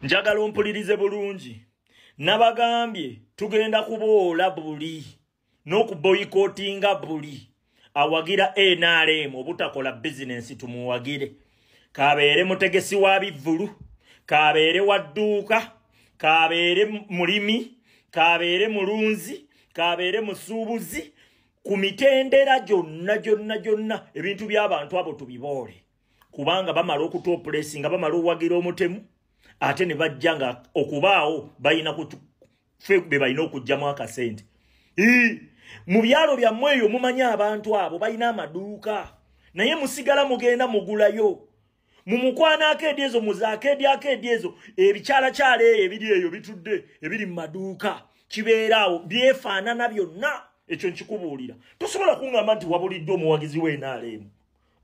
njagala ompulirize bulungi nabagambye tugenda kuboola buli n'okuboyikotinga buli awagira NRM obutakola business tumuwagire kabeere mutegesi wa bivulu kabeere wadduuka kabeere mulimi kabeere mulunzi kabeere musuubuzi ku mitendera gyonna ebintu by'abantu abo tubiboole kubanga bamala okutopulesinga bamala owagira omutemu ate ne bajjanga okubaawo bayina be bayina okujjamu akasente mu byalo byammwe eyo mumanya abantu abo bayina amaduuka naye musigala mugenda mugulayo mumukwana akeedi ezo muzakeedi ezo ebikyalakyala ebiri eyo bitudde ebiri mu maduuka kibeeraawo byefaanana byonna ekyo nkikubuulira tosobola kuŋŋamba nti wabulidde omuwagizi w'NRM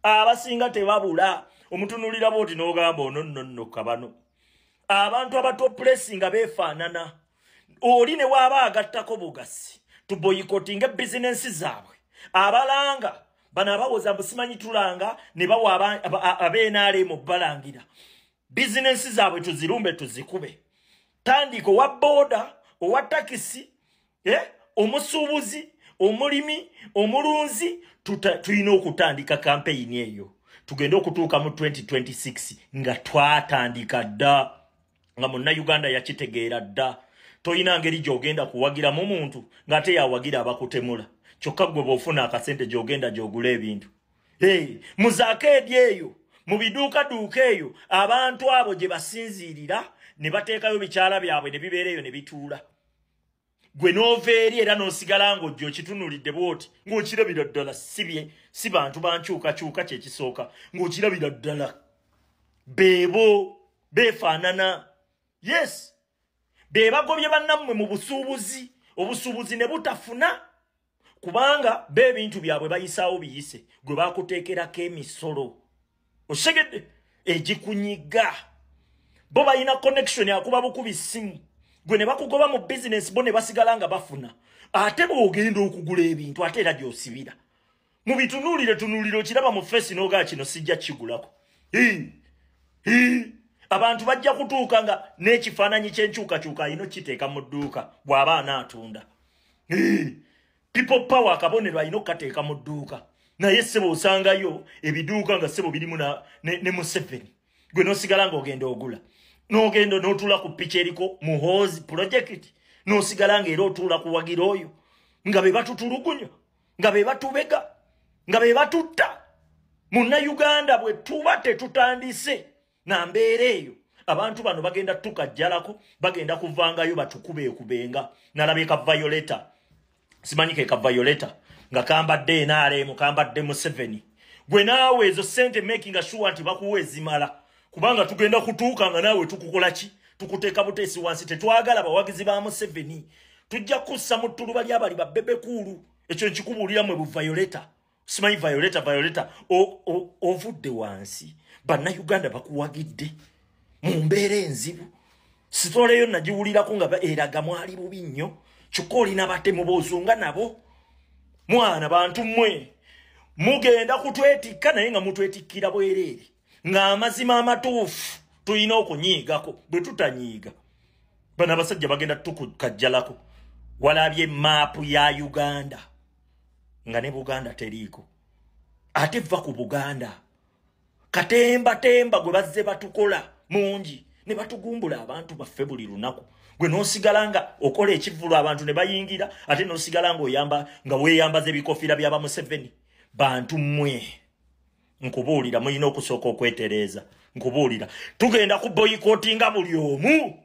abasinga tebabula omutunulira booti n'ogamba ono kabano abantu abatopulesinga beefaanana oli ne waaba agattako bugasi tuboyikotinga bizinensi zaabwe abalanga bano abawoza mbusimanyi tulanga ne bawa ab'NRM balangira bizinensi zaabwe tuzirumbe tuzikube tandika owa booda owa takisi omusuubuzi omulimi omulunzi tulina okutandika kampeyini eyo tugenda okutuuka mu 2026 nga twatandika dda nga munnayuganda yakitegeera dda toyina ngeri gy'ogenda kuwagiramu omuntu ng'ate yawagira abakutemula kyokka gwe bw'ofuna akasente gy'ogenda gy'ogula ebintu muzaakeedi eyo mu biduukaduuka eyo abantu abo gye basinziirira ne bateekayo bikyala byabwe ne bibeera eyo ne bituula gwe n'ova eri era n'osigala ng'ojja okitunulidde bw'oti ng'okirabira ddala si bantu bankyukakyuka kyekisooka ng'okirabira ddala beebo beefaanana yes beebagobye bannammwe mu busuubuzi obusuubuzi ne butafuna kubanga beebintu byabwe bayisaawo biyise gwe baakuteekerako emisolo osegedde egikunyiga bo bayina connection akuba bukubi ssimu gwe ne bakugoba mu business bo ne basigala nga bafuna ate bw'ogenda okugula ebintu ate era gy'osibira mu bitunuulire okiraba mu fesi n'ogaa kino sijja kigulako abantu bajja kutuuka nga n'ekifaananyi ky'enkyukakyuka ayina kiteeka mu dduuka bw'aba anaatunda people power akabonero ayina okukateeka mu dduuka naye ssebo osangayo ebiduuka nga ssebo birimu ne Museveni gwe n'osigala ng'ogenda ogula n'ogenda n'otuula ku piki eriko muhoozi project n'osigala ng'era otuula kuwagira oyo nga be batutulugunya nga be batubega nga be batutta munnayuganda bwe tuba tetutandise na mbeera eyo abantu bano bagenda tukajjalako bagenda kuvangayo batukubeekubenga nalabika Violeta simanyike ka Violeta nga kambadde NRM kambadde Museveni gwe naawe ezo sente making sure nti bakuwa ezimala kubanga tugenda kutuuka nga naawe tukukola ki tukuteeka buteesi wansi tetwagala bawagizi ba Museveni tujja kussa mu ttuluba ly'abali babbebekulu ekyo nkikubuulira mwe bu Violeta simanyi Violeta ovudde wansi bannayuganda bakuwagidde mu mbeera enzibu sitoleyo nagiwulirako nga eraga mwali bubi nnyo kyokka olina batemu b'ozunga nabo mwana bantu mmwe mugenda kutwetikka naye nga mutwetikkira bwereere ng'amazima amatuufu tulina okunyiigako bwe tutanyiiga bano abasajja bagenda tukajjalako walabye maapu ya Uganda nga ne Buganda teriiko ate va ku Buganda katemba gwe bazze batukola mungi ne batugumbula abantu baffe buli lunaku gwe n'osigala nga okola ekivulu abantu ne bayingira ate n'osigala ng'oyamba nga weeyambaza ebikofiira by'aba Museveni bantu mmwe nkubuulira mulina okusooka okwetereeza nkubuulira tugenda kuboyikotinga buli omu